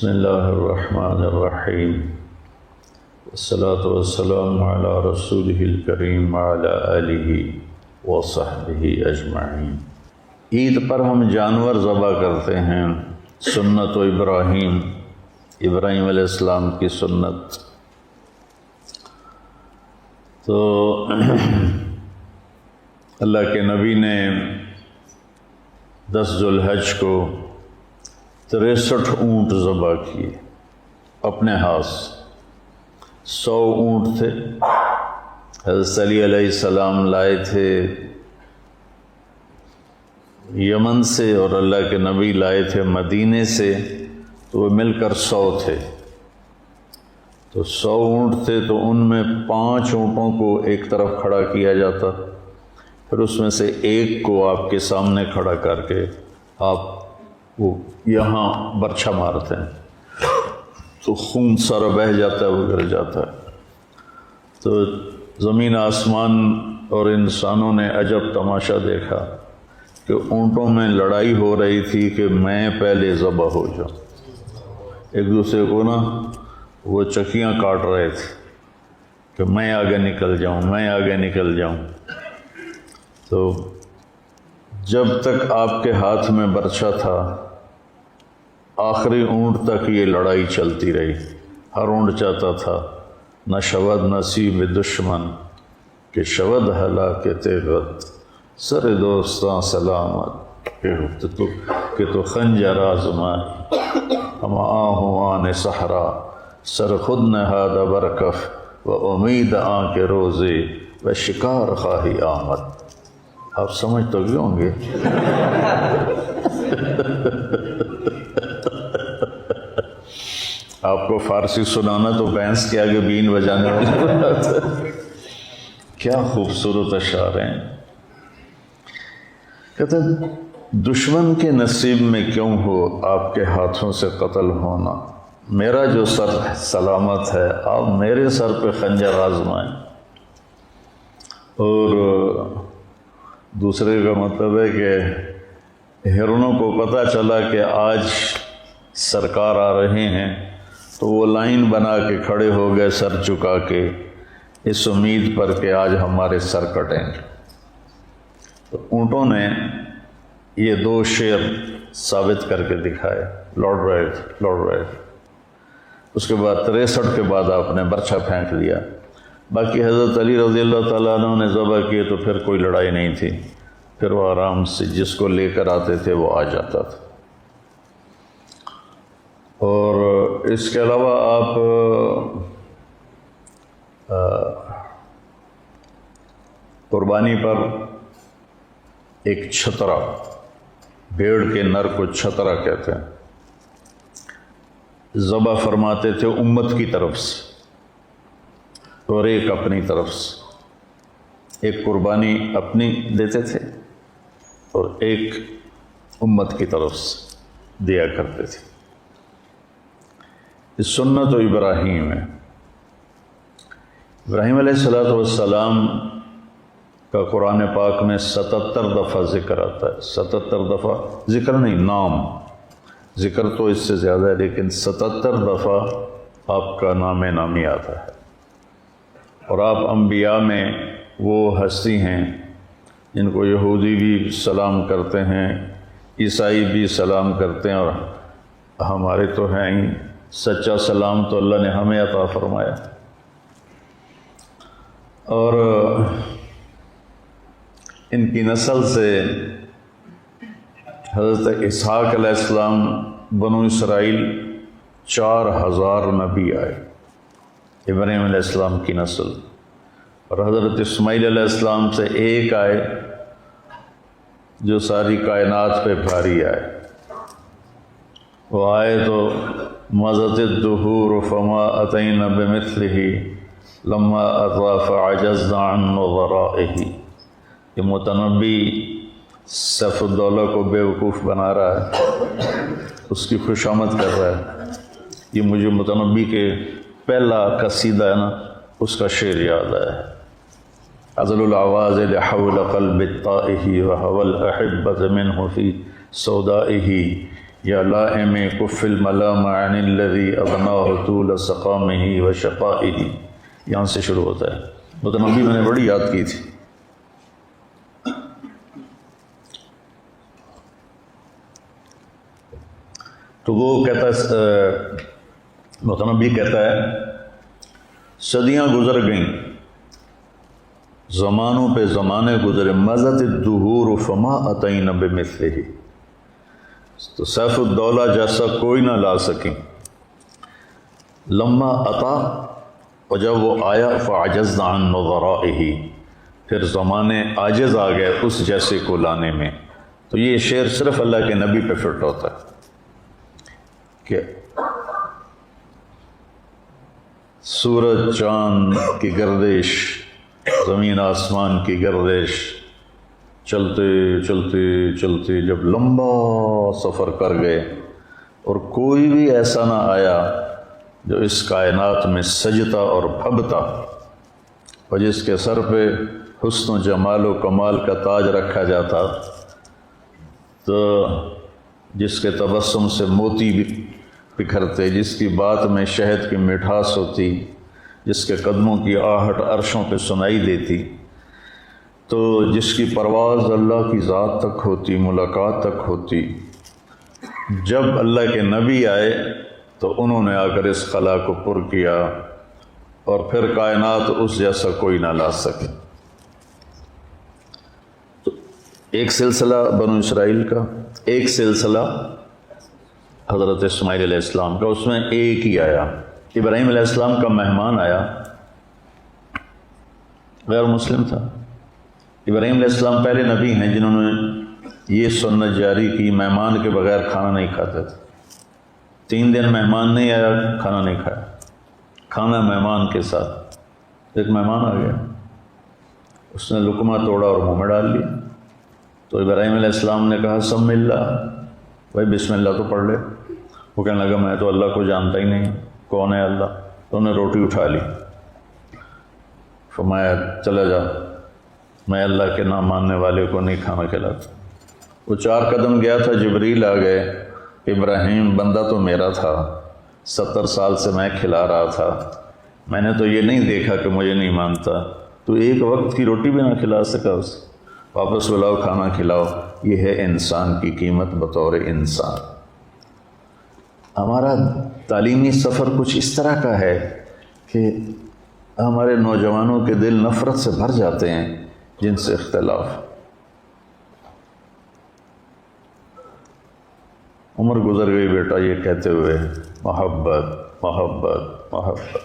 بسم اللہ الرحمن الرحیم والصلاة والسلام علی رسولہ الکریم وعلی آلہ وصحبہ اجمعین۔ عید پر ہم جانور ذبح کرتے ہیں، سنت و ابراہیم علیہ السلام کی سنت۔ تو اللہ کے نبی نے 10 ذو الحج کو 63 اونٹ ذبح کیے اپنے ہاتھ سے۔ 100 اونٹ تھے، حضرت علی علیہ السلام لائے تھے یمن سے اور اللہ کے نبی لائے تھے مدینے سے، تو وہ مل کر 100 تھے۔ تو 100 اونٹ تھے تو ان میں 5 اونٹوں کو ایک طرف کھڑا کیا جاتا، پھر اس میں سے ایک کو آپ کے سامنے کھڑا کر کے آپ وہ یہاں برچھا مارتے ہیں تو خون سارا بہہ جاتا ہے، وہ گر جاتا ہے۔ تو زمین آسمان اور انسانوں نے عجب تماشا دیکھا کہ اونٹوں میں لڑائی ہو رہی تھی کہ میں پہلے ذبح ہو جاؤں، ایک دوسرے کو نا وہ چکیاں کاٹ رہے تھے کہ میں آگے نکل جاؤں، میں آگے نکل جاؤں۔ تو جب تک آپ کے ہاتھ میں برچھا تھا آخری اونٹ تک یہ لڑائی چلتی رہی۔ ہر اونٹ چاہتا تھا نہ شود نصیب دشمن کہ شود ہلاکت غد، سر دوستاں سلامت کہ تو خنجر آزمائی، ہم آہوان صحرا سر خود نہاد برکف و امید آن کے روزے و شکار خواہی آمد۔ آپ سمجھ تو گئے ہوں گے۔ آپ کو فارسی سنانا تو بینس کے آگے بین بجانے والی بات ہے۔ کیا خوبصورت اشعار ہیں۔ کہتے ہیں دشمن کے نصیب میں کیوں ہو آپ کے ہاتھوں سے قتل ہونا، میرا جو سر سلامت ہے آپ میرے سر پہ خنجر آزمائیں۔ اور دوسرے کا مطلب ہے کہ ہرنوں کو پتہ چلا کہ آج سرکار آ رہے ہیں تو وہ لائن بنا کے کھڑے ہو گئے سر چکا کے، اس امید پر کہ آج ہمارے سر کٹیں گے۔ تو اونٹوں نے یہ 2 شعر ثابت کر کے دکھائے، لوٹ رہے تھے۔ اس کے بعد 63 کے بعد آپ نے برچھا پھینک لیا۔ باقی حضرت علی رضی اللہ تعالیٰ عنہ نے ذبح کیے تو پھر کوئی لڑائی نہیں تھی، پھر وہ آرام سے جس کو لے کر آتے تھے وہ آ جاتا تھا۔ اور اس کے علاوہ آپ قربانی پر ایک چھترا، بھیڑ کے نر کو چھترا کہتے ہیں، ذبح فرماتے تھے امت کی طرف سے اور ایک اپنی طرف سے۔ ایک قربانی اپنی دیتے تھے اور ایک امت کی طرف سے دیا کرتے تھے۔ اس سنت و ابراہیم ہے۔ ابراہیم علیہ السلام کا قرآن پاک میں 77 دفعہ ذکر آتا ہے۔ 77 دفعہ ذکر نہیں، نام ذکر تو اس سے زیادہ ہے، لیکن 77 دفعہ آپ کا نام نامی آتا ہے۔ اور آپ انبیاء میں وہ ہستی ہیں جن کو یہودی بھی سلام کرتے ہیں، عیسائی بھی سلام کرتے ہیں، اور ہمارے تو ہیں ہی سچا سلام تو اللہ نے ہمیں عطا فرمایا۔ اور ان کی نسل سے حضرت اسحاق علیہ السلام بنو اسرائیل 4000 نبی آئے ابراہیم علیہ السلام کی نسل، اور حضرت اسماعیل علیہ السلام سے ایک آئے جو ساری کائنات پہ بھاری آئے۔ وہ آئے تو مضت الدہور فما اتینا بمثلہ لما اطا فعجزنا عن نظرائہ۔ یہ متنبی سیف الدولہ کو بیوقوف بنا رہا ہے، اس کی خوش آمد کر رہا ہے۔ یہ مجھے متنبی کے پہلا قصیدہ ہے نا، اس کا شعر یاد آیا ہے۔ عزل العواز لحول قلب الطائہ وحول احبت منہ فی سودائہ یا لائم کف الملام عن الذی اغناہ طول سقامہ و شقائہ، یہاں سے شروع ہوتا ہے۔ متنبی میں نے بڑی یاد کی تھی۔ تو وہ کہتا ہے، متنبی کہتا ہے صدیاں گزر گئیں، زمانوں پہ زمانے گزرے، مضت الدہور فما اتین بمثلہ، تو سیف الدولہ جیسا کوئی نہ لا سکیں۔ لما عطا، اور جب وہ آیا، فعجزنا عن نظرائہ، پھر زمانے عاجز آ گئے اس جیسے کو لانے میں۔ تو یہ شعر صرف اللہ کے نبی پہ فٹ ہوتا ہے کہ سورج چاند کی گردش، زمین آسمان کی گردش، چلتے چلتے چلتے جب لمبا سفر کر گئے اور کوئی بھی ایسا نہ آیا جو اس کائنات میں سجتا اور پھبتا، اور جس کے سر پہ حسن و جمال و کمال کا تاج رکھا جاتا، تو جس کے تبسم سے موتی بھی بکھرتے، جس کی بات میں شہد کی مٹھاس ہوتی، جس کے قدموں کی آہٹ عرشوں پہ سنائی دیتی، تو جس کی پرواز اللہ کی ذات تک ہوتی، ملاقات تک ہوتی، جب اللہ کے نبی آئے تو انہوں نے آ کر اس خلا کو پر کیا، اور پھر کائنات اس جیسا کوئی نہ لا سکے۔ تو ایک سلسلہ بنو اسرائیل کا، ایک سلسلہ حضرت اسماعیل علیہ السلام کا، اس میں ایک ہی آیا۔ ابراہیم علیہ السلام کا مہمان آیا، غیر مسلم تھا۔ ابراہیم علیہ السلام پہلے نبی ہیں جنہوں نے یہ سنت جاری کی، مہمان کے بغیر کھانا نہیں کھاتے تھے۔ 3 دن مہمان نہیں آیا، کھانا نہیں کھایا، کھانا مہمان کے ساتھ۔ ایک مہمان آ گیا، اس نے لقمہ توڑا اور منہ میں ڈال لیا، تو ابراہیم علیہ السلام نے کہا سم اللہ، بھائی بسم اللہ تو پڑھ لے۔ وہ کہنے لگا میں تو اللہ کو جانتا ہی نہیں، کون ہے اللہ؟ تو انہوں نے روٹی اٹھا لی، فرمایا چلا جا، میں اللہ کے نام ماننے والے کو نہیں کھانا کھلاتا۔ وہ 4 قدم گیا تھا، جبریل آ گئے، ابراہیم بندہ تو میرا تھا، 70 سال سے میں کھلا رہا تھا، میں نے تو یہ نہیں دیکھا کہ مجھے نہیں مانتا، تو ایک وقت کی روٹی بھی نہ کھلا سکا اسے، واپس بلاؤ کھانا کھلاؤ۔ یہ ہے انسان کی قیمت بطور انسان۔ ہمارا تعلیمی سفر کچھ اس طرح کا ہے کہ ہمارے نوجوانوں کے دل نفرت سے بھر جاتے ہیں جن سے اختلاف۔ عمر گزر گئی بیٹا یہ کہتے ہوئے محبت محبت محبت،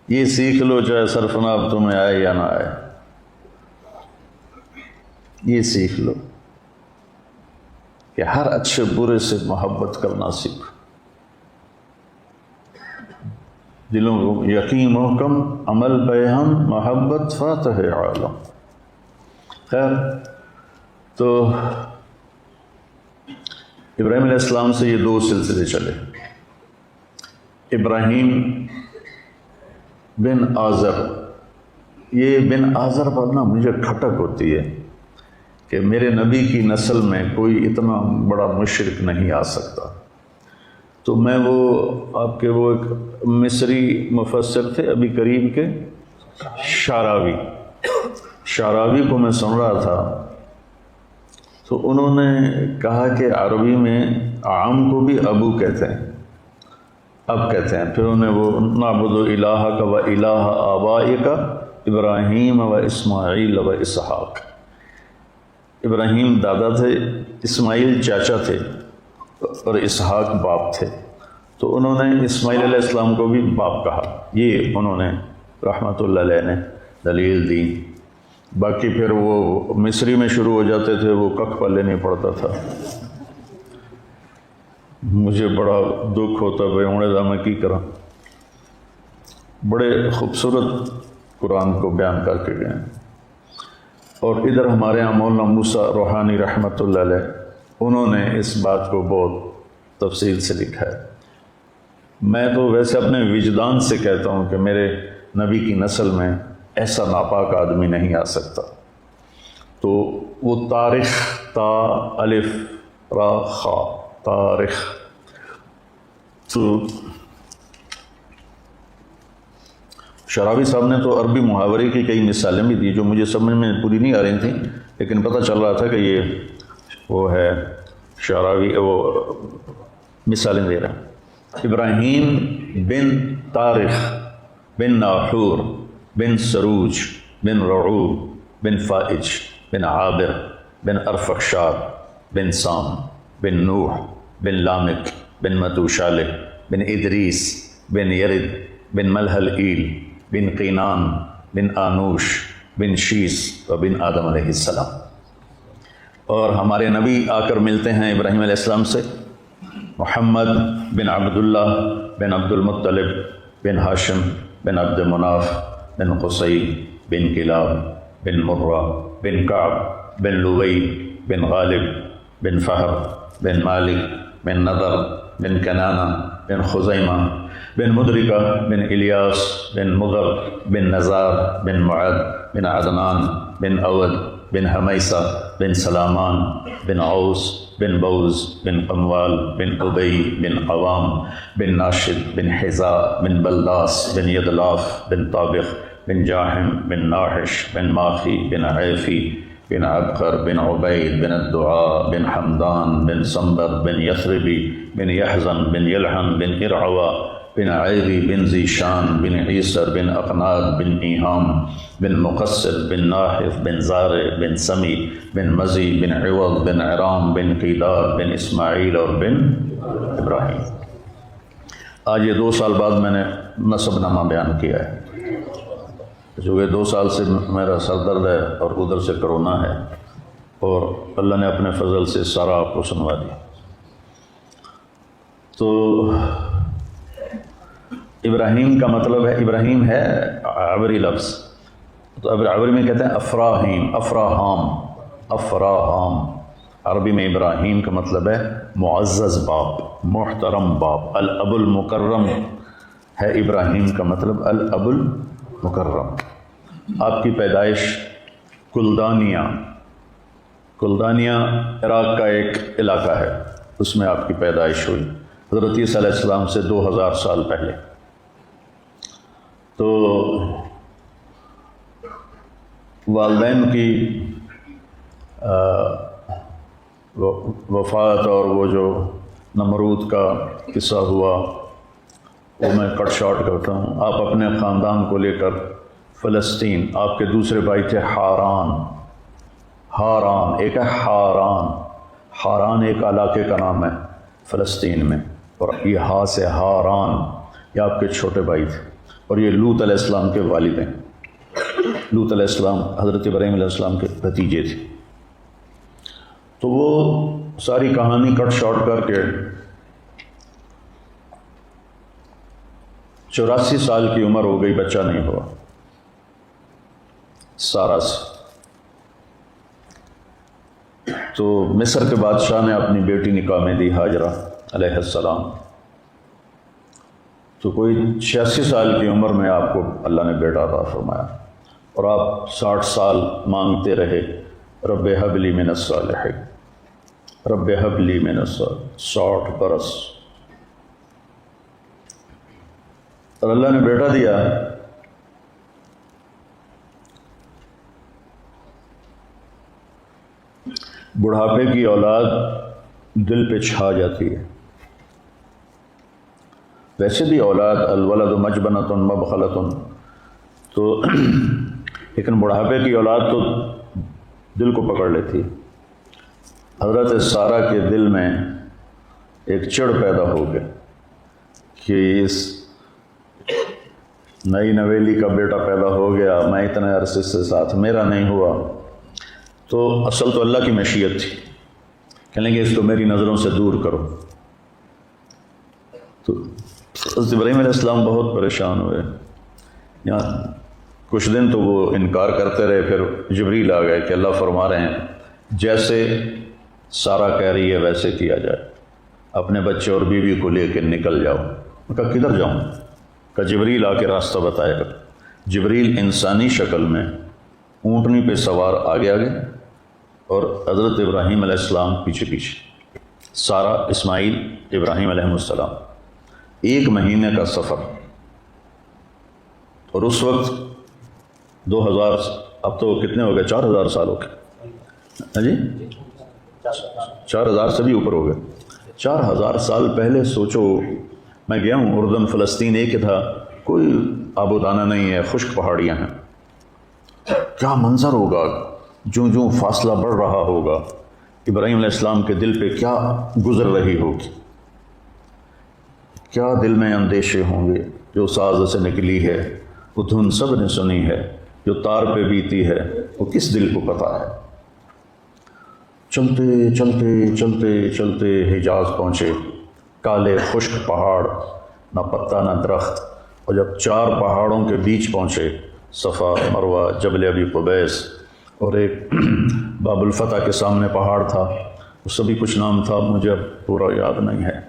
یہ سیکھ لو چاہے سرفناب تمہیں آئے یا نہ آئے، یہ سیکھ لو کہ ہر اچھے برے سے محبت کرنا سیکھو، دلوں کو یقین محکم، عمل بہم، محبت فاتح عالم۔ خیر، تو ابراہیم علیہ السلام سے یہ 2 سلسلے چلے۔ ابراہیم بن آزر، یہ بن آزر پر نا مجھے کھٹک ہوتی ہے کہ میرے نبی کی نسل میں کوئی اتنا بڑا مشرک نہیں آ سکتا۔ تو میں وہ آپ کے وہ ایک مصری مفسر تھے ابھی کریم کے، شعراوی کو میں سن رہا تھا، تو انہوں نے کہا کہ عربی میں عام کو بھی ابو کہتے ہیں، اب کہتے ہیں، پھر انہیں وہ نعبد الہک و الہ آبائک ابراہیم و اسماعیل و اسحاق، ابراہیم دادا تھے، اسماعیل چاچا تھے اور اسحاق باپ تھے، تو انہوں نے اسماعیل علیہ السلام کو بھی باپ کہا۔ یہ انہوں نے رحمۃ اللہ علیہ نے دلیل دی۔ باقی پھر وہ مصری میں شروع ہو جاتے تھے، وہ ککھ پلے نہیں پڑتا تھا۔ مجھے بڑا دکھ ہوتا بھائی ہوں دا میں کی کرا۔ بڑے خوبصورت قرآن کو بیان کر کے گئے، اور ادھر ہمارے یہاں مولانا موسیٰ روحانی رحمۃ اللہ علیہ، انہوں نے اس بات کو بہت تفصیل سے لکھا ہے۔ میں تو ویسے اپنے وجدان سے کہتا ہوں کہ میرے نبی کی نسل میں ایسا ناپاک آدمی نہیں آ سکتا۔ تو وہ تاریخ تا الف را خا تارخ. تو شعراوی صاحب نے تو عربی محاورے کی کئی مثالیں بھی دی جو مجھے سمجھ میں پوری نہیں آ رہی تھیں، لیکن پتہ چل رہا تھا کہ یہ وہ ہے شعراوی، وہ مثالیں دے رہا ہے. ابراہیم بن طارخ بن ناحور بن سروج بن رعوب بن فائج بن عابر بن ارفخشاد بن سام بن نوح بن لامک بن متوشالح بن ادریس بن یرد بن ملحل ایل بن قینان بن آنوش بن شیس و بن آدم علیہ السلام. اور ہمارے نبی آ کر ملتے ہیں ابراہیم علیہ السلام سے. محمد بن عبداللہ بن عبد المطلب بن ہاشم بن عبد مناف بن قصی بن کلاب بن مرہ بن کعب بن لوی بن غالب بن فہر بن مالک بن نضر بن کنانہ بن خزیمہ بن مدرکہ بن الیاس بن مضر بن نزار بن معد بن عدنان بن اود بن حمیسہ بن سلامان بن عوس بن بوز بن قموال بن ابی بن عوام بن ناشد بن حذاء بن بلداس بن یدلاف بن طابخ بن جاحم بن ناحش بن ماخی بن عیفی بن عبقر بن عبید بن الدعاء بن حمدان بن صنبر بن یثربی بن یحزن بن یلحن بن ارعوا بن عیدی بن ذیشان بن عیسر بن اقناد بن ایہام بن مقصر بن ناحف بن زارع بن سمی بن مزی بن عوض بن عرام بن قیدار بن اسماعیل اور بن ابراہیم. آج یہ 2 سال بعد میں نے نسب نامہ بیان کیا ہے، چونکہ 2 سال سے میرا سر درد ہے اور ادھر سے کرونا ہے، اور اللہ نے اپنے فضل سے سارا آپ کو سنوا دیا. تو ابراہیم کا مطلب ہے، ابراہیم ہے عبری لفظ، تو عبری میں کہتے ہیں افراہیم، افراہام. عربی میں ابراہیم کا مطلب ہے معزز باپ، محترم باپ. الاب المکرم ہے ابراہیم کا مطلب، الاب المکرم. آپ کی پیدائش کلدانیہ عراق کا ایک علاقہ ہے، اس میں آپ کی پیدائش ہوئی حضرت عیسیٰ علیہ السلام سے 2000 سال پہلے. تو والدین کی وفات اور وہ جو نمرود کا قصہ ہوا وہ میں کٹ شارٹ کرتا ہوں. آپ اپنے خاندان کو لے کر فلسطین، آپ کے دوسرے بھائی تھے ہاران، ایک ہے ہاران ایک علاقے کا نام ہے فلسطین میں، اور یہ ہا سے ہاران، یہ آپ کے چھوٹے بھائی تھے. اور یہ لوط علیہ السلام کے والد ہیں. لوط علیہ السلام حضرت ابراہیم علیہ السلام کے بھتیجے تھے. تو وہ ساری کہانی کٹ شارٹ کر کے 84 سال کی عمر ہو گئی، بچہ نہیں ہوا سارا سے. تو مصر کے بادشاہ نے اپنی بیٹی نکاح میں دی، ہاجرہ علیہ السلام. تو کوئی 86 سال کی عمر میں آپ کو اللہ نے بیٹا عطا فرمایا، اور آپ 60 سال مانگتے رہے، رب ہب لی من الصالحین، رب ہب لی من الصالحین. 60 برس اور اللہ نے بیٹا دیا. بڑھاپے کی اولاد دل پہ چھا جاتی ہے. ویسے بھی اولاد الولد مجبنۃ مبخلۃ، تو لیکن بڑھاپے کی اولاد تو دل کو پکڑ لیتی. حضرت سارہ کے دل میں ایک چڑ پیدا ہو گیا کہ اس نئی نویلی کا بیٹا پیدا ہو گیا، میں اتنے عرصے سے ساتھ میرا نہیں ہوا. تو اصل تو اللہ کی مشیت تھی، کہنے لگے اس کو میری نظروں سے دور کرو. تو حضرت ابراہیم علیہ السلام بہت پریشان ہوئے. یہاں کچھ دن تو وہ انکار کرتے رہے، پھر جبریل آ گئے کہ اللہ فرما رہے ہیں جیسے سارہ کہہ رہی ہے ویسے کیا جائے، اپنے بچے اور بیوی کو لے کے نکل جاؤ. میں کہا کدھر جاؤں؟ کہ جبریل آ کے راستہ بتائے گا. جبریل انسانی شکل میں اونٹنی پہ سوار آگے اور حضرت ابراہیم علیہ السلام پیچھے پیچھے. سارہ، اسماعیل، ابراہیم علیہ السلام، 1 مہینے کا سفر، اور اس وقت 2000، اب تو کتنے ہو گئے، 4000 سال ہو گئے، ہاں جی 4000 سے بھی اوپر ہو گئے، 4000 سال پہلے سوچو، میں گیا ہوں اردن، فلسطین ایک تھا، کوئی آب و دانہ نہیں ہے، خشک پہاڑیاں ہیں، کیا منظر ہوگا، جوں جوں فاصلہ بڑھ رہا ہوگا، ابراہیم علیہ السلام کے دل پہ کیا گزر رہی ہوگی، کیا دل میں اندیشے ہوں گے، جو ساز سے نکلی ہے وہ دھن سب نے سنی ہے، جو تار پہ بیتی ہے وہ کس دل کو پتہ ہے۔ چلتے چلتے چلتے چلتے حجاز پہنچے، کالے خشک پہاڑ، نہ پتا نہ درخت، اور جب 4 پہاڑوں کے بیچ پہنچے، صفا، مروہ، جبل ابی قبیس، اور ایک باب الفتح کے سامنے پہاڑ تھا، اس سے بھی کچھ نام تھا، مجھے اب پورا یاد نہیں ہے،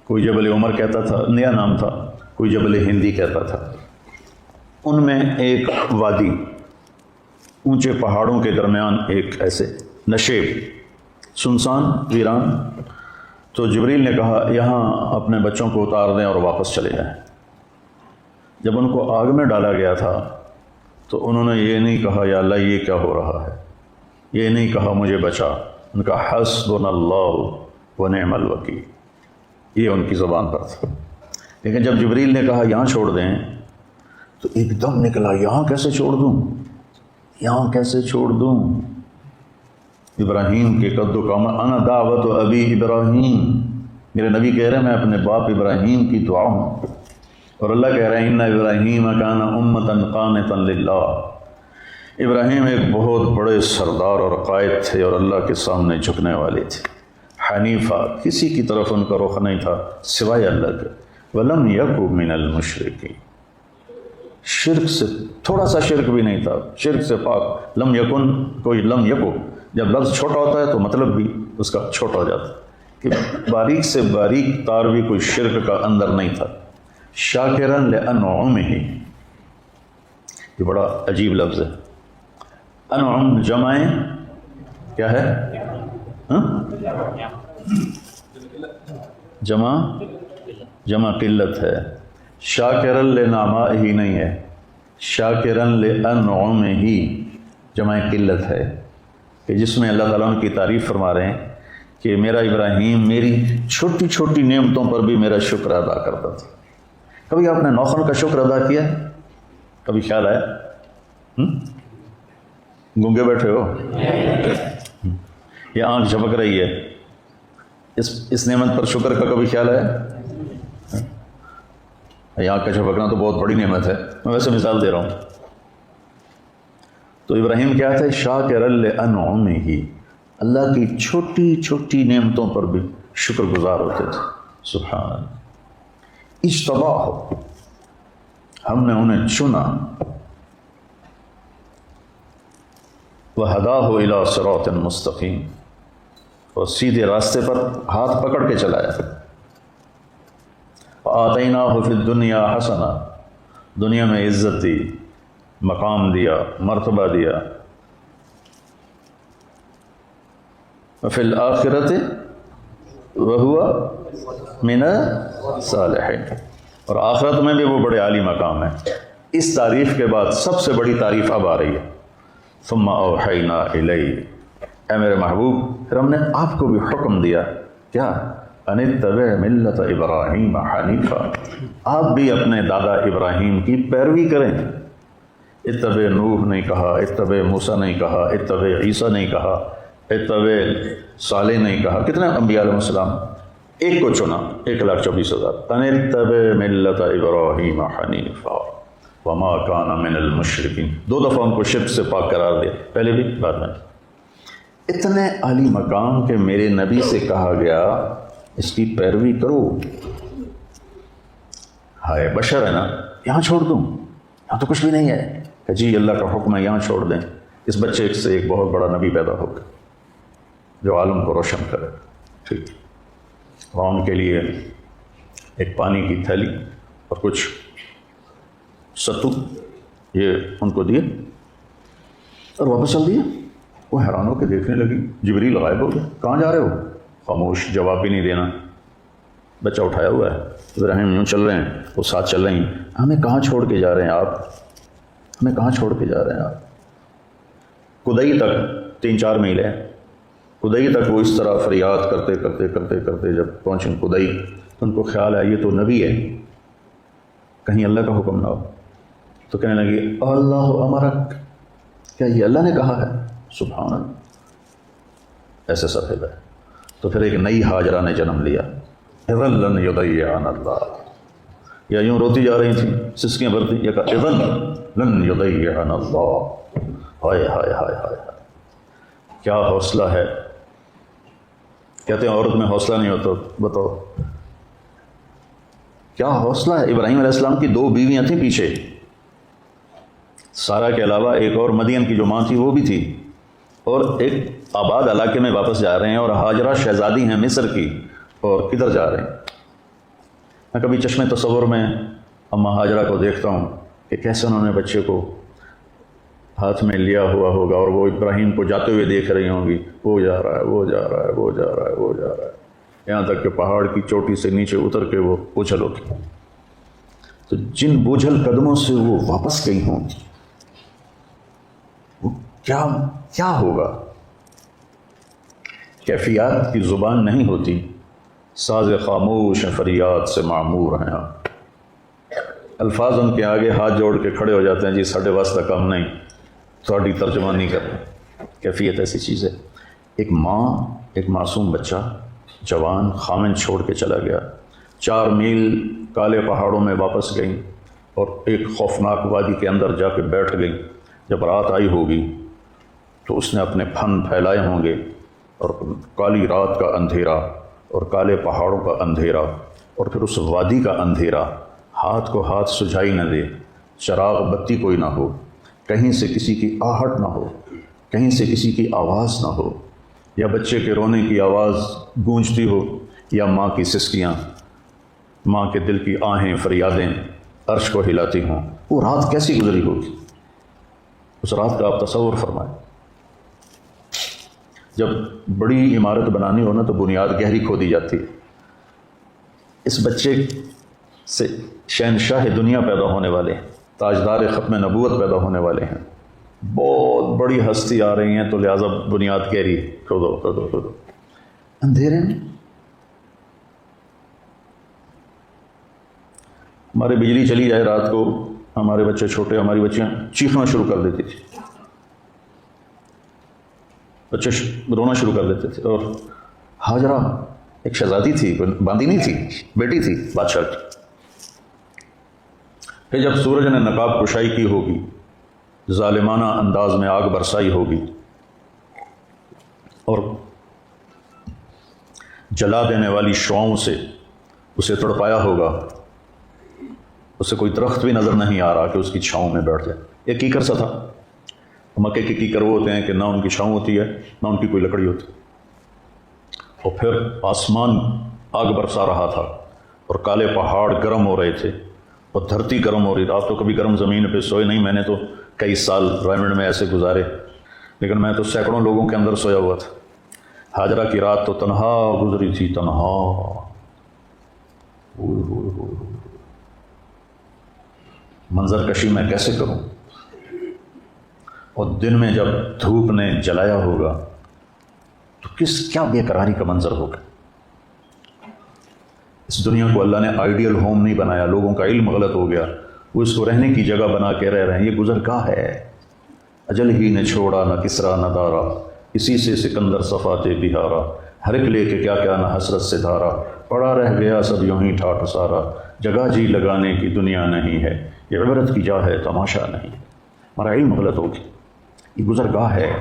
کوئی جبل عمر کہتا تھا، نیا نام تھا، کوئی جبل ہندی کہتا تھا۔ ان میں ایک وادی، اونچے پہاڑوں کے درمیان ایک ایسے نشیب، سنسان، ویران، تو جبریل نے کہا یہاں اپنے بچوں کو اتار دیں اور واپس چلے جائیں۔ جب ان کو آگ میں ڈالا گیا تھا تو انہوں نے یہ نہیں کہا یا اللہ یہ کیا ہو رہا ہے، یہ نہیں کہا مجھے بچا، ان کا حسبنا اللہ و نعم الوکیل، یہ ان کی زبان پر تھا۔ لیکن جب جبریل نے کہا یہاں چھوڑ دیں تو ایک دم نکلا، یہاں کیسے چھوڑ دوں، یہاں کیسے چھوڑ دوں، ابراہیم کے قد و کامت، انا دعوت ابی ابراہیم، میرے نبی کہہ رہے ہیں میں اپنے باپ ابراہیم کی دعا ہوں، اور اللہ کہہ رہے ہیں ان ابراہیم کان امۃ قانتا للہ، ابراہیم ایک بہت بڑے سردار اور قائد تھے اور اللہ کے سامنے جھکنے والے تھے، حنیفہ، کسی کی طرف ان کا رخ نہیں تھا سوائے اللہ کے، ولم یک من المشرکین، شرک سے تھوڑا سا شرک بھی نہیں تھا، شرک سے پاک، لم یکن، کوئی لم یکو، جب لفظ چھوٹا ہوتا ہے تو مطلب بھی اس کا چھوٹا ہو جاتا ہے، کہ باریک سے باریک تار بھی کوئی شرک کا اندر نہیں تھا۔ شاکرن لانعمہ، یہ بڑا عجیب لفظ ہے، انعم جمع کیا ہے، جمع قلت ہے، شاکرن لنعمائہ نہیں ہے، شاکرن لانعمہ جمع قلت ہے، کہ جس میں اللہ تعالیٰ کی تعریف فرما رہے ہیں کہ میرا ابراہیم میری چھوٹی چھوٹی نعمتوں پر بھی میرا شکر ادا کرتا تھا۔ کبھی آپ نے نوخن کا شکر ادا کیا، کبھی خیال آیا؟ گونگے بیٹھے ہو، یہ آنکھ جھپک رہی ہے، اس نعمت پر شکر کا کبھی خیال آیا؟ یہ آنکھ کا جھپکنا تو بہت بڑی نعمت ہے، میں ویسے مثال دے رہا ہوں۔ تو ابراہیم کیا تھے، شاکر لانعمہ، اللہ کی چھوٹی چھوٹی نعمتوں پر بھی شکر گزار ہوتے تھے، سبحان اللہ۔ اجتباہ، ہم نے انہیں چنا، وہداہ الی صراط مستقیم، اور سیدھے راستے پر ہاتھ پکڑ کے چلایا۔ وآتیناہ فی الدنیا حسنہ، دنیا میں عزت دی، مقام دیا، مرتبہ دیا، وفی الآخرۃ وہو من الصالحین، اور آخرت میں بھی وہ بڑے عالی مقام ہے۔ اس تعریف کے بعد سب سے بڑی تعریف اب آ رہی ہے، ثم اوحینا الیک، اے میرے محبوب پھر ہم نے آپ کو بھی حکم دیا، کیا، ان اتبع ملت ابراہیم حنیفا، آپ بھی اپنے دادا ابراہیم کی پیروی کریں۔ اتبع نوح نہیں کہا، اتبع موسیٰ نہیں کہا، اتبع عیسیٰ نہیں کہا، اتبع صالح نہیں کہا، کتنے انبیاء علیہ السلام، ایک کو چنا، 1,24,000، ان اتبع ملت ابراہیم حنیفا وما کان من المشرکین، 2 دفعہ ان کو شرک سے پاک قرار دیا، پہلے بھی بعد میں۔ اتنے عالی مقام کہ میرے نبی سے کہا گیا اس کی پیروی کرو، ہائے بشر ہے نا، یہاں چھوڑ دوں، یہاں تو کچھ بھی نہیں ہے، کہ جی اللہ کا حکم ہے یہاں چھوڑ دیں، اس بچے سے ایک بہت بڑا نبی پیدا ہوگا جو عالم کو روشن کرے، ٹھیک، وہاں ان کے لیے ایک پانی کی تھیلی اور کچھ ستو یہ ان کو دیے اور واپس چل دیے۔ وہ حیران ہو کے دیکھنے لگی، جبریل غائب ہو گیا، کہاں جا رہے ہو؟ خاموش، جواب بھی نہیں دینا. بچہ اٹھایا ہوا ہے، ابراہیم یوں چل رہے ہیں، وہ ساتھ چل رہی ہیں. ہمیں کہاں چھوڑ کے جا رہے ہیں آپ؟ ہمیں کہاں چھوڑ کے جا رہے ہیں آپ؟ کدئی تک 3-4 میل ہے. کدئی تک وہ اس طرح فریاد کرتے کرتے کرتے کرتے جب پہنچیں کدئی تو ان کو خیال ہے یہ تو نبی ہے، کہیں اللہ کا حکم نہ ہو. تو کہنے لگی اللہ امرک، کیا یہ اللہ نے کہا ہے؟ سبحان اللہ. ایسے سفید ہے. تو پھر ایک نئی ہاجرہ نے جنم لیا. اذن لن یضیعنا اللہ. یا یوں روتی جا رہی تھیں، سسکیاں بھرتی، یا کہا اذن لن یضیعنا اللہ. ہائے ہائے ہائے ہائے، کیا حوصلہ ہے. کہتے ہیں عورت میں حوصلہ نہیں ہوتا. بتاؤ کیا حوصلہ ہے. ابراہیم علیہ السلام کی 2 بیویاں تھیں پیچھے، سارہ کے علاوہ ایک اور مدین کی جو ماں تھی وہ بھی تھی، اور ایک آباد علاقے میں واپس جا رہے ہیں، اور ہاجرہ شہزادی ہیں مصر کی، اور کدھر جا رہے ہیں. میں کبھی چشمے تصور میں اماں ہاجرہ کو دیکھتا ہوں کہ کیسے انہوں نے بچے کو ہاتھ میں لیا ہوا ہوگا، اور وہ ابراہیم کو جاتے ہوئے دیکھ رہی ہوں گی، وہ جا رہا ہے، وہ جا رہا ہے، وہ جا رہا ہے، وہ جا رہا ہے، یہاں تک کہ پہاڑ کی چوٹی سے نیچے اتر کے وہ اچھل اٹھی. تو جن بوجھل قدموں سے وہ واپس گئی ہوں گی، وہ کیا ہوگا. کیفیات کی زبان نہیں ہوتی، ساز خاموش فریاد سے معمور ہیں. الفاظ ان کے آگے ہاتھ جوڑ کے کھڑے ہو جاتے ہیں، جی ساڈے واسطے کم نہیں، تھوڑی ترجمانی کریں. کیفیت ایسی چیز ہے. ایک ماں، ایک معصوم بچہ جوان خامن چھوڑ کے چلا گیا. 4 میل کالے پہاڑوں میں واپس گئی، اور ایک خوفناک وادی کے اندر جا کے بیٹھ گئی. جب رات آئی ہوگی تو اس نے اپنے پھن پھیلائے ہوں گے، اور کالی رات کا اندھیرا اور کالے پہاڑوں کا اندھیرا اور پھر اس وادی کا اندھیرا ہاتھ کو ہاتھ سجھائی نہ دے. چراغ بتی کوئی نہ ہو، کہیں سے کسی کی آہٹ نہ ہو، کہیں سے کسی کی آواز نہ ہو، یا بچے کے رونے کی آواز گونجتی ہو، یا ماں کی سسکیاں، ماں کے دل کی آہیں فریادیں عرش کو ہلاتی ہوں. وہ رات کیسی گزری ہوگی. اس رات کا آپ تصور فرمائیں. جب بڑی عمارت بنانی ہو نا تو بنیاد گہری کھودی جاتی ہے. اس بچے سے شہنشاہ دنیا پیدا ہونے والے ہیں، تاجدار ختم نبوت پیدا ہونے والے ہیں، بہت بڑی ہستی آ رہی ہیں، تو لہٰذا بنیاد گہری کھودو کھودو کھودو. اندھیرے میں ہمارے بجلی چلی جائے رات کو، ہمارے بچے چھوٹے، ہماری بچیاں چیخنا شروع کر دیتی تھی، بچے رونا شروع کر دیتے تھے. اور ہاجرہ ایک شہزادی تھی، باندی نہیں تھی، بیٹی تھی بادشاہ کی. پھر جب سورج نے نقاب کشائی کی ہوگی، ظالمانہ انداز میں آگ برسائی ہوگی اور جلا دینے والی شعاؤں سے اسے تڑپایا ہوگا، اسے کوئی درخت بھی نظر نہیں آ رہا کہ اس کی چھاؤں میں بیٹھ جائے. ایک کیکر سا تھا. مکے کے کیکر وہ ہوتے ہیں کہ نہ ان کی چھاؤں ہوتی ہے نہ ان کی کوئی لکڑی ہوتی. اور پھر آسمان آگ برسا رہا تھا، اور کالے پہاڑ گرم ہو رہے تھے، اور دھرتی گرم ہو رہی. آپ تو کبھی گرم زمین پہ سوئے نہیں، میں نے تو کئی سال رائمنڈ میں ایسے گزارے، لیکن میں تو سینکڑوں لوگوں کے اندر سویا ہوا تھا. ہاجرہ کی رات تو تنہا گزری تھی، تنہا. منظر کشی میں کیسے کروں. اور دن میں جب دھوپ نے جلایا ہوگا تو کیا بے قراری کا منظر ہوگا. اس دنیا کو اللہ نے آئیڈیل ہوم نہیں بنایا، لوگوں کا علم غلط ہو گیا، وہ اس کو رہنے کی جگہ بنا کے رہ رہے ہیں. یہ گزرگاہ ہے. اجل ہی نے چھوڑا نہ کسرا نہ دارا، اسی سے سکندر صفات بہارا. ہر ایک لے کے کیا کیا نہ حسرت سے دھارا، پڑا رہ گیا سب یوں ہی ٹھاٹھ سارا. جگہ جی لگانے کی دنیا نہیں ہے، یہ عبرت کی جا ہے تماشا نہیں. ہمارا علم غلط ہو گیا. یہ گزرگاہ ہے،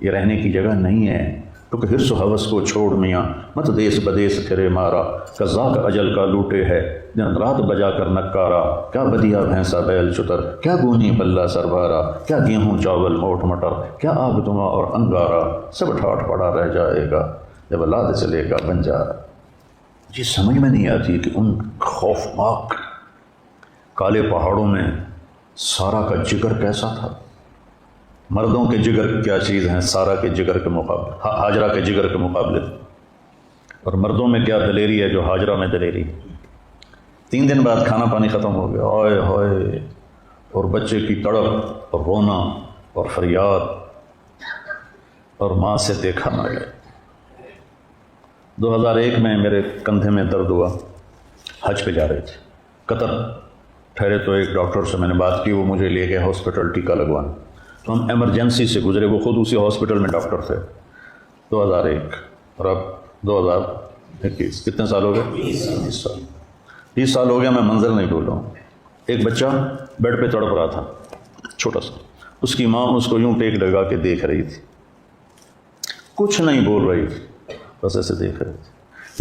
یہ رہنے کی جگہ نہیں ہے. تو کہ حرص و حوث کو چھوڑ میاں، مت دیس بدیس پھرے مارا. قضا کا اجل کا لوٹے ہے دن رات بجا کر نکارا. کیا بدیا بھینسا بیل چتر، کیا گونی پلہ سربارا. کیا گیہوں چاول موٹ مٹر، کیا آگ دماں اور انگارا. سب ٹھاٹھ پڑا رہ جائے گا جب لاد چلے گا بنجارا. یہ سمجھ میں نہیں آتی کہ ان خوفناک کالے پہاڑوں میں سارا کا جگر کیسا تھا. مردوں کے جگر کیا چیز ہیں سارا کے جگر کے مقابلے، ہاجرہ کے جگر کے مقابلے. اور مردوں میں کیا دلیری ہے جو ہاجرہ میں دلیری. 3 دن بعد کھانا پانی ختم ہو گیا. آئے ہائے، اور بچے کی تڑپ اور رونا اور فریاد، اور ماں سے دیکھا نہ گئے. 2001 میں میرے کندھے میں درد ہوا. حج پہ جا رہے تھے قطر. ٹھہرے تو ایک ڈاکٹر سے میں نے بات کی، وہ مجھے لے گئے ہاسپٹل ٹیکا لگوانا. تو ہم ایمرجنسی سے گزرے، وہ خود اسی ہاسپٹل میں ڈاکٹر تھے. 2001 اور اب 2021، کتنے سال ہو گئے؟ 20 سال. 20 سال ہو گیا، میں منظر نہیں بھول رہا ہوں. ایک بچہ بیڈ پہ تڑپ رہا تھا، چھوٹا سا. اس کی ماں اس کو یوں ٹیک لگا کے دیکھ رہی تھی، کچھ نہیں بول رہی تھی، بس ایسے دیکھ رہی تھی.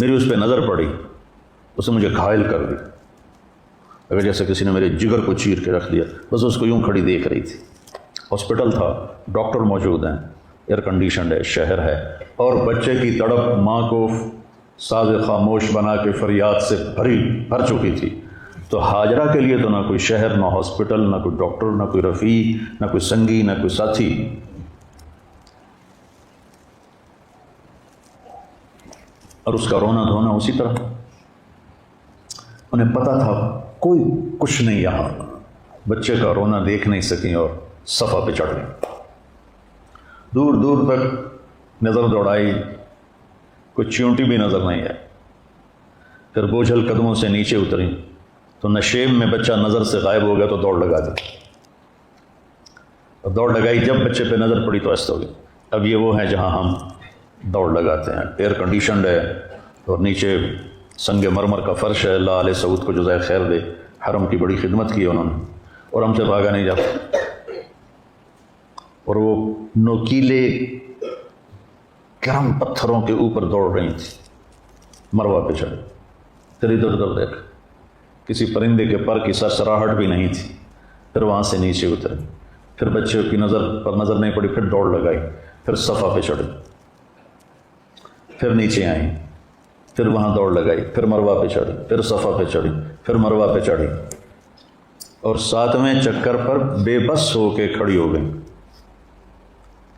میری اس پہ نظر پڑی، اس نے مجھے گھائل کر دی، اگر جیسے کسی نے میرے جگر کو چیر کے رکھ دیا. بس اس کو یوں کھڑی دیکھ رہی تھی. ہاسپٹل تھا، ڈاکٹر موجود ہیں، ایئر کنڈیشنڈ ہے، شہر ہے، اور بچے کی تڑپ ماں کو ساز خاموش بنا کے فریاد سے بھر چکی تھی. تو ہاجرہ کے لیے تو نہ کوئی شہر، نہ ہاسپٹل، نہ کوئی ڈاکٹر، نہ کوئی رفیق، نہ کوئی سنگی، نہ کوئی ساتھی. اور اس کا رونا دھونا اسی طرح. انہیں پتہ تھا کوئی کچھ نہیں یہاں. بچے کا رونا دیکھ نہیں سکیں اور صفحہ پہ چڑھ گئیں. دور دور تک نظر دوڑائی، کوئی چیونٹی بھی نظر نہیں آئی. پھر بوجھل قدموں سے نیچے اتری تو نشیب میں بچہ نظر سے غائب ہو گیا تو دوڑ لگا دی. اور دوڑ لگائی، جب بچے پہ نظر پڑی تو ایسا ہو گیا. اب یہ وہ ہے جہاں ہم دوڑ لگاتے ہیں. ایئر کنڈیشنڈ ہے اور نیچے سنگ مرمر کا فرش ہے. اللہ علیہ سعود کو جزائے خیر دے، حرم کی بڑی خدمت کی انہوں نے، اور ہم سے بھاگا نہیں جاتا. اور وہ نوکیلے گرم پتھروں کے اوپر دوڑ رہی تھی. مروہ پہ چڑھے، پھر ادھر ادھر دیکھ، کسی پرندے کے پر کی سرسراہٹ بھی نہیں تھی. پھر وہاں سے نیچے اترے، پھر بچے کی نظر پر نظر نہیں پڑی، پھر دوڑ لگائی، پھر صفحہ پہ چڑھی، پھر نیچے آئیں، پھر وہاں دوڑ لگائی، پھر مروہ پہ چڑھی، پھر صفحہ پہ چڑھی، پھر مروہ پہ چڑھی. اور 7ویں چکر پر بے بس ہو کے کھڑی ہو گئی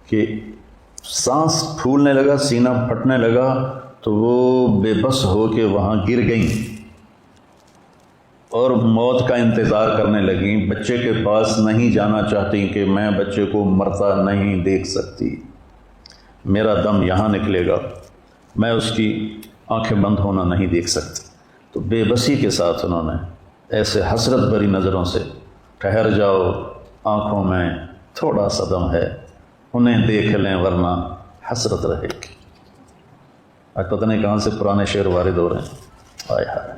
کہ سانس پھولنے لگا، سینہ پھٹنے لگا، تو وہ بے بس ہو کے وہاں گر گئیں اور موت کا انتظار کرنے لگیں. بچے کے پاس نہیں جانا چاہتی کہ میں بچے کو مرتا نہیں دیکھ سکتی، میرا دم یہاں نکلے گا، میں اس کی آنکھیں بند ہونا نہیں دیکھ سکتی. تو بے بسی کے ساتھ انہوں نے ایسے حسرت بھری نظروں سے، ٹھہر جاؤ، آنکھوں میں تھوڑا سا دم ہے، انہیں دیکھ لیں ورنہ حسرت رہے گی. آج پتہ نہیں کہاں سے پرانے شعر وارد ہو رہے ہیں. آئے ہائے،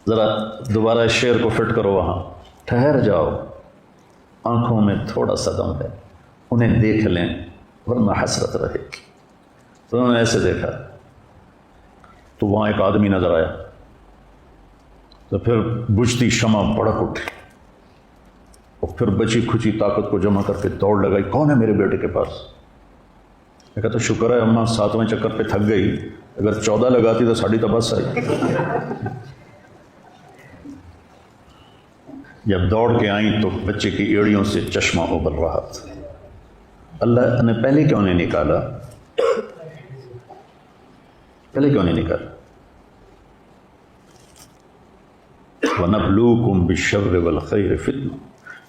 ذرا دوبارہ اس شعر کو فٹ کرو وہاں. ٹھہر جاؤ، آنکھوں میں تھوڑا سا دم ہے، انہیں دیکھ لیں ورنہ حسرت رہے گی. تو انہوں نے ایسے دیکھا تو وہاں ایک آدمی نظر آیا. تو پھر بجھتی شمع بڑک اٹھی اور پھر بچی کھچی طاقت کو جمع کر کے دوڑ لگائی. کون ہے میرے بیٹے کے پاس؟ میں کہتا شکر ہے اماں 7ویں چکر پہ تھک گئی، اگر 14 لگاتی تو ساڑی تو بس آئی. جب دوڑ کے آئیں تو بچے کی ایڑیوں سے چشمہ ابل رہا تھا. اللہ نے پہلے کیوں نہیں نکالا؟ پہلے کیوں نہیں نکالا؟ وَنَبْلُوكُمْ بِالشَّرِّ وَالْخَيْرِ فِتْنَةً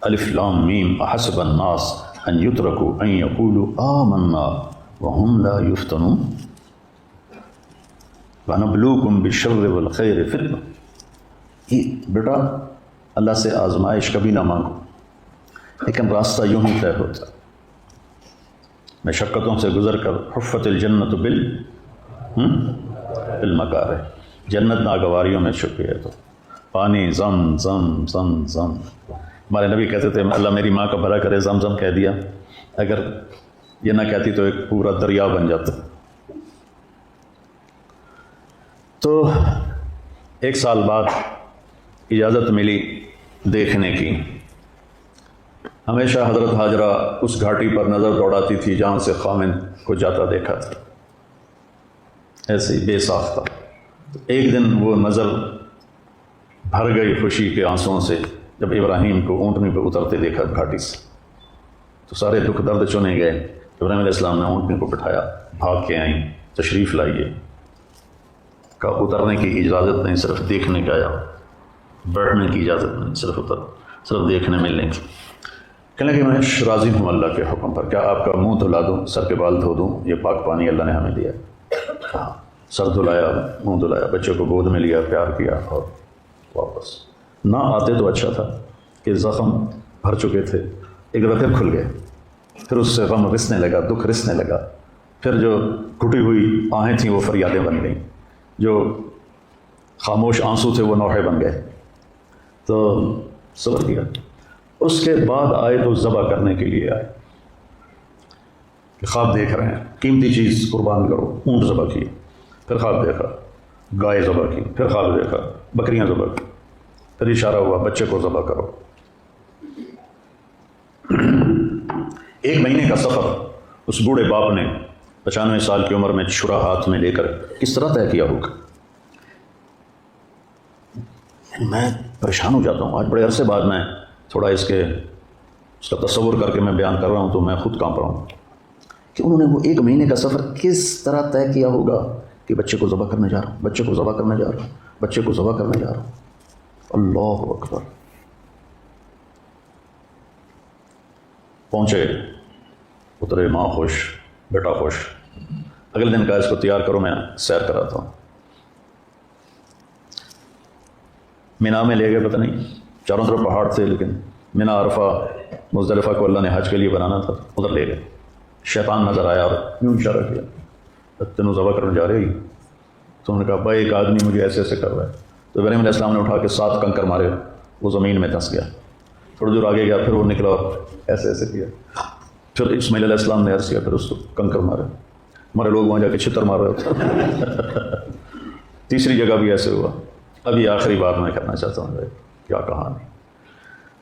الف لام میم احسب الناس ان يتركوا ان يقولوا آمنا وهم لا يفتنون وَنَبْلُوكُمْ بِالشَّرِّ وَالْخَيْرِ فِتْنَةً. یہ بیٹا اللہ سے آزمائش کبھی نہ مانگو، لیکن راستہ یوں ہی طے ہوتا. مشقتوں سے گزر کر حفت الجنت بالمکارہ، جنت ناگواریوں میں چھپی ہے. تو پانی زم زم زم زم، ہمارے نبی کہتے تھے اللہ میری ماں کا بھلا کرے زم زم کہہ دیا، اگر یہ نہ کہتی تو ایک پورا دریا بن جاتا. تو 1 سال بعد اجازت ملی دیکھنے کی. ہمیشہ حضرت حاجرہ اس گھاٹی پر نظر دوڑاتی تھی جہاں سے خامد کو جاتا دیکھا تھا، ایسے ہی بے ساختہ. ایک دن وہ نظر بھر گئی خوشی کے آنسوؤں سے جب ابراہیم کو اونٹنی پہ اترتے دیکھا گھاٹی سے. تو سارے دکھ درد چنے گئے. ابراہیم علیہ السلام نے اونٹنی کو بٹھایا، بھاگ کے آئیں، تشریف لائیے. کا اترنے کی اجازت نہیں، صرف دیکھنے کا، یا بیٹھنے کی اجازت نہیں، صرف دیکھنے ملنے کی. کہنے کہ میں راضی ہوں اللہ کے حکم پر، کیا آپ کا منہ دھلا دوں، سر کے بال دھو دوں؟ یہ پاک پانی اللہ نے ہمیں دیا. کہا سر دھلایا، منہ دھلایا، بچے کو گود میں لیا، پیار کیا اور واپس. نہ آتے تو اچھا تھا کہ زخم بھر چکے تھے، ایک دفعہ پھر کھل گئے، پھر اس سے غم رسنے لگا، دکھ رسنے لگا، پھر جو گھٹی ہوئی آہیں تھیں وہ فریادیں بن گئیں، جو خاموش آنسو تھے وہ نوحے بن گئے. تو صبر کیا. اس کے بعد آئے تو ذبح کرنے کے لیے آئے کہ خواب دیکھ رہے ہیں، قیمتی چیز قربان کرو. اونٹ ذبح کیے، پھر خواب دیکھا گائے ذبح کی، پھر خواب دیکھا بکریاں ذبح کی، پھر اشارہ ہوا بچے کو ذبح کرو. 1 مہینے کا سفر اس بوڑھے باپ نے 95 سال کی عمر میں چھرا ہاتھ میں لے کر کس طرح طے کیا ہوگا؟ میں پریشان ہو جاتا ہوں. آج بڑے عرصے بعد میں تھوڑا اس کا تصور کر کے میں بیان کر رہا ہوں تو میں خود کانپ رہا ہوں کہ انہوں نے وہ 1 مہینے کا سفر کس طرح طے کیا ہوگا کہ بچے کو ذبح کرنے جا رہا ہوں، بچے کو ذبح کرنے جا رہا ہوں، بچے کو ذبح کرنے جا رہا ہوں. اللہ اکبر. پہنچے، اترے، ماں خوش، بیٹا خوش. اگلے دن کہا اس کو تیار کرو، میں سیر کراتا ہوں. مینا میں لے گئے، پتہ نہیں چاروں طرف پہاڑ تھے، لیکن مینا، عرفہ، مزدلفہ کو اللہ نے حج کے لیے بنانا تھا، ادھر لے گئے. شیطان نظر آیا اور یوں اشارہ کیا، تینوں ذبح کرنے جا رہے ہی. تو انہوں نے کہا بھائی ایک آدمی مجھے ایسے ایسے کر رہا ہے. تو ابراہیم علیہ السلام نے اٹھا کے 7 کنکر مارے، وہ زمین میں دھنس گیا. تھوڑی دور آگے گیا، پھر وہ نکلا اور ایسے ایسے کیا. پھر اسماعیل علیہ السلام نے عرض کیا، پھر اس کو کنکر مارے. ہمارے لوگ وہاں جا کے چھتر مار رہے تھے. تیسری جگہ بھی ایسے ہوا. ابھی آخری بات میں کرنا چاہتا ہوں کیا کہانی.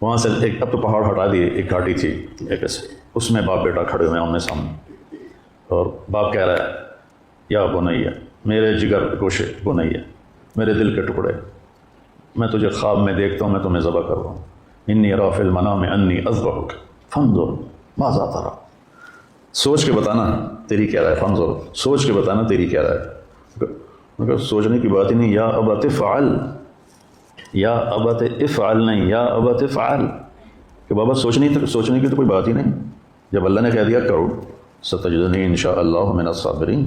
وہاں سے ایک، اب تو پہاڑ ہٹا دیے، ایک گھاٹی تھی ایک ایسے، اس میں باپ بیٹا کھڑے ہوئے ہیں آمنے سامنے. اور باپ کہہ رہا ہے یا بنیا، میرے جگر گوشے بنیا، میرے دل کے ٹکڑے، میں تجھے خواب میں دیکھتا ہوں، میں تمہیں ذبح کر رہا ہوں. انی ارا فی المنام انی اذبحک فانظر ماذا تری. سوچ کے بتانا تیری کیا رائے. فانظر، سوچ کے بتانا تیری کیا رائے. مگر سوچنے کی بات ہی نہیں. یا ابت افعل، یا ابت افعل نہیں، یا ابت افعل، کہ بابا سوچنے کی تو کوئی بات ہی نہیں. جب اللہ نے کہہ دیا کرو، ستجدنی انشاء اللہ من الصابرین،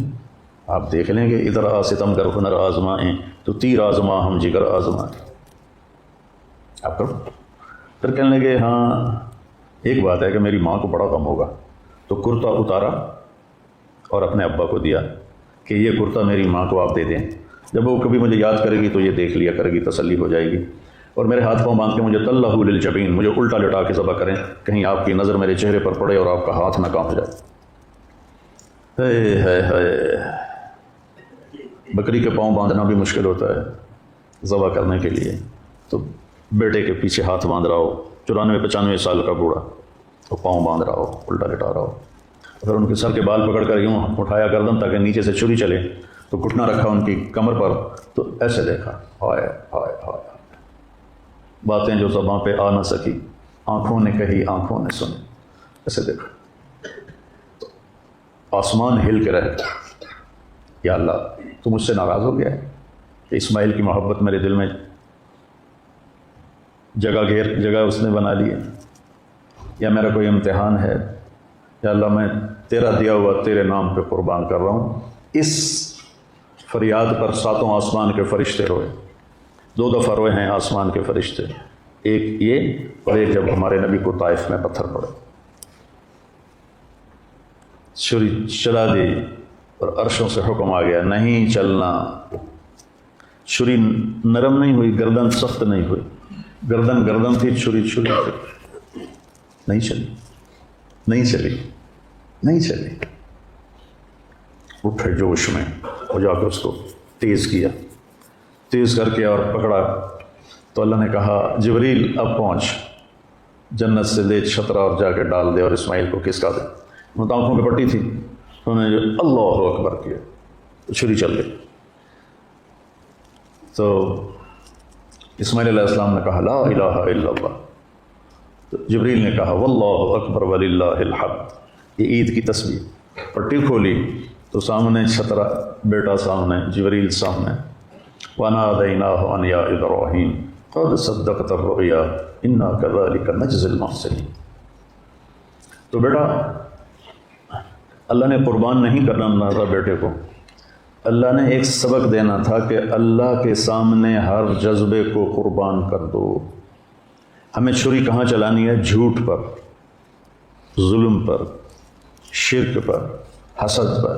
آپ دیکھ لیں گے. ادھر ستم کر ہنر آزمائیں تو تیر آزما ہم جگر آزمائیں. آپ کرو. پھر کہنے لگے ہاں ایک بات ہے کہ میری ماں کو بڑا غم ہوگا. تو کرتا اتارا اور اپنے ابا کو دیا کہ یہ کرتا میری ماں کو آپ دے دیں، جب وہ کبھی مجھے یاد کرے گی تو یہ دیکھ لیا کرے گی، تسلی ہو جائے گی. اور میرے ہاتھ پاؤں باندھ کے مجھے تلہ للجبین، مجھے الٹا لٹا کے ذبح کریں، کہیں آپ کی نظر میرے چہرے پر پڑے اور آپ کا ہاتھ نہ کانپ جائے. بکری کے پاؤں باندھنا بھی مشکل ہوتا ہے ذبح کرنے کے لیے. تو بیٹے کے پیچھے ہاتھ باندھ رہا ہو، 94-95 سال کا بوڑھا، تو پاؤں باندھ رہا ہو، الٹا لٹا رہا ہو. پھر ان کے سر کے بال پکڑ کر یوں اٹھایا گردن تاکہ نیچے سے چھری چلے، تو گھٹنا رکھا ان کی کمر پر، تو ایسے دیکھا، ہائے ہائے ہائے. باتیں جو زباں پہ آ نہ سکی، آنکھوں نے کہی، آنکھوں نے سنی. ایسے دیکھا تو آسمان ہل کے رہ گیا. یا اللہ تو مجھ سے ناراض ہو گیا ہے کہ اسماعیل کی محبت میرے دل میں جگہ اس نے بنا لی ہے، یا میرا کوئی امتحان ہے. یا اللہ میں تیرا دیا ہوا تیرے نام پہ قربان کر رہا ہوں. اس فریاد پر 7 آسمان کے فرشتے روئے. 2 دفعہ روئے ہیں آسمان کے فرشتے، ایک یہ اور ایک جب ہمارے نبی کو طائف میں پتھر پڑے. چھری چلا دی اور عرشوں سے حکم آ گیا نہیں چلنا. چھری نرم نہیں ہوئی، گردن سخت نہیں ہوئی. گردن تھی، چھری تھی. نہیں چلی. اٹھے جوش میں، وہ جا کے اس کو تیز کر کے اور پکڑا. تو اللہ نے کہا جبریل اب پہنچ، جنت سے لے چھترا اور جا کے ڈال دے اور اسماعیل کو کس کا دے. ان آنکھوں پہ پٹی تھی، انہوں نے جو اللہ اکبر کیا تو چھری چل گئی. تو اسماعیل علیہ السلام نے کہا لا الہ الا اللہ. تو جبریل نے کہا واللہ اکبر وللہ الحمد. یہ عید کی تسبیح. پٹی کھولی تو سامنے چھترا، بیٹا سامنے، جبریل سامنے. وَنَادَيْنَاهُ أَنْ يَا إِبْرَاهِيمُ قَدْ صَدَّقْتَ الرُّؤْيَا إِنَّا كَذَلِكَ نَجْزِي الْمُحْسِنِينَ۔ تو بیٹا اللہ نے قربان نہیں کرنا تھا بیٹے کو، اللہ نے ایک سبق دینا تھا کہ اللہ کے سامنے ہر جذبے کو قربان کر دو۔ ہمیں چھری کہاں چلانی ہے؟ جھوٹ پر، ظلم پر، شرک پر، حسد پر،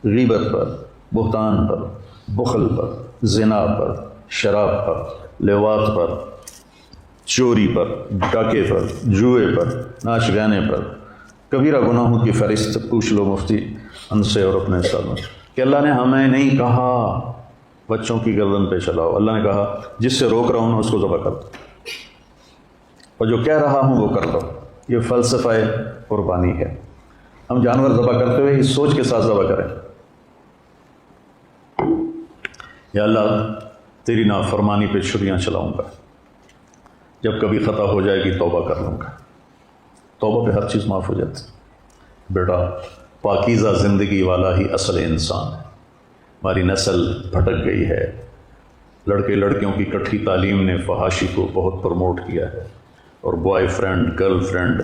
غیبت پر، بہتان پر، بخل پر، زنا پر، شراب پر، لواط پر، چوری پر، ڈاکے پر، جوئے پر، ناچ گانے پر، کبیرہ گناہوں کی فہرست پوچھ لو مفتی ان سے اور اپنے سامنے کہ اللہ نے ہمیں نہیں کہا بچوں کی گردن پہ چلاؤ، اللہ نے کہا جس سے روک رہا ہوں اس کو ذبح کر دو، اور جو کہہ رہا ہوں وہ کر دو۔ یہ فلسفہ قربانی ہے۔ ہم جانور ذبح کرتے ہوئے اس سوچ کے ساتھ ذبح کریں یا اللہ تیری نافرمانی پہ چھریاں چلاؤں گا، جب کبھی خطا ہو جائے گی توبہ کر لوں گا۔ توبہ پہ ہر چیز معاف ہو جاتی۔ بیٹا پاکیزہ زندگی والا ہی اصل انسان ہے۔ ہماری نسل بھٹک گئی ہے۔ لڑکے لڑکیوں کی کٹھی تعلیم نے فحاشی کو بہت پروموٹ کیا ہے، اور بوائے فرینڈ گرل فرینڈ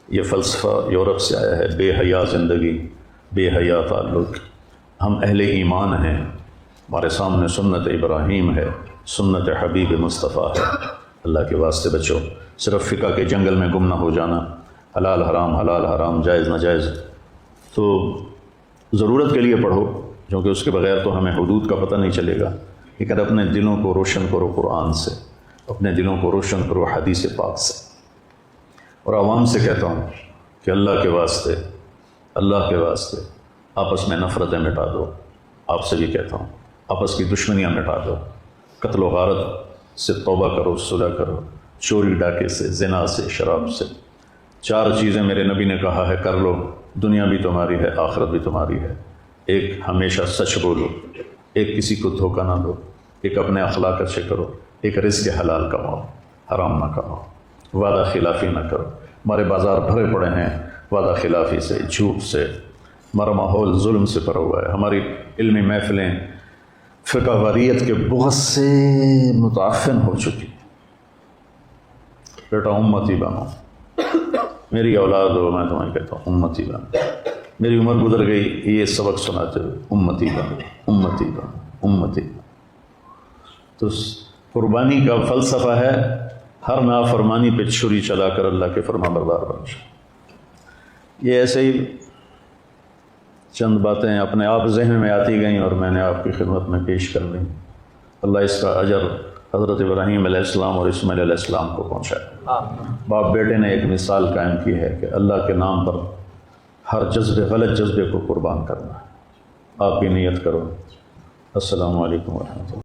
یہ فلسفہ یورپ سے آیا ہے۔ بے حیا زندگی، بے حیا تعلق۔ ہم اہل ایمان ہیں، ہمارے سامنے سنت ابراہیم ہے، سنت حبیب مصطفیٰ ہے۔ اللہ کے واسطے بچو، صرف فقہ کے جنگل میں گم نہ ہو جانا، حلال حرام جائز ناجائز تو ضرورت کے لیے پڑھو، کیونکہ اس کے بغیر تو ہمیں حدود کا پتہ نہیں چلے گا، لیکن اپنے دلوں کو روشن کرو قرآن سے، اپنے دلوں کو روشن کرو حدیث پاک سے۔ اور عوام سے کہتا ہوں کہ اللہ کے واسطے آپس میں نفرتیں مٹا دو۔ آپ سے بھی کہتا ہوں آپس کی دشمنیاں مٹا دو، قتل و غارت سے توبہ کرو، صلح کرو، چوری ڈاکے سے، زنا سے، شراب سے۔ 4 چیزیں میرے نبی نے کہا ہے کر لو، دنیا بھی تمہاری ہے، آخرت بھی تمہاری ہے۔ ایک ہمیشہ سچ بولو، ایک کسی کو دھوکہ نہ دو، ایک اپنے اخلاق اچھے کرو، ایک رزق حلال کماؤ، حرام نہ کماؤ، وعدہ خلافی نہ کرو۔ ہمارے بازار بھرے پڑے ہیں وعدہ خلافی سے، جھوٹ سے، ہمارا ماحول ظلم سے بھرا ہوا ہے، ہماری علمی محفلیں فقہ واریت کے بغض سے متعفن ہو چکی۔ بیٹا امتی بنو، میری اولاد ہو، میں تمہیں کہتا ہوں امتی بنو۔ میری عمر گزر گئی یہ سبق سناتے ہوئے، امتی بنو، امتی بنو، امتی بنو۔ تو قربانی کا فلسفہ ہے ہر نافرمانی پہ چھری چلا کر اللہ کے فرما بردار بن جاؤ۔ یہ ایسے ہی چند باتیں اپنے آپ ذہن میں آتی گئیں اور میں نے آپ کی خدمت میں پیش کر دیں۔ اللہ اس کا اجر حضرت ابراہیم علیہ السلام اور اسماعیل علیہ السلام کو پہنچائے۔ باپ بیٹے نے ایک مثال قائم کی ہے کہ اللہ کے نام پر ہر غلط جذبے کو قربان کرنا ہے۔ آپ بھی نیت کرو۔ السلام علیکم ورحمۃ اللہ۔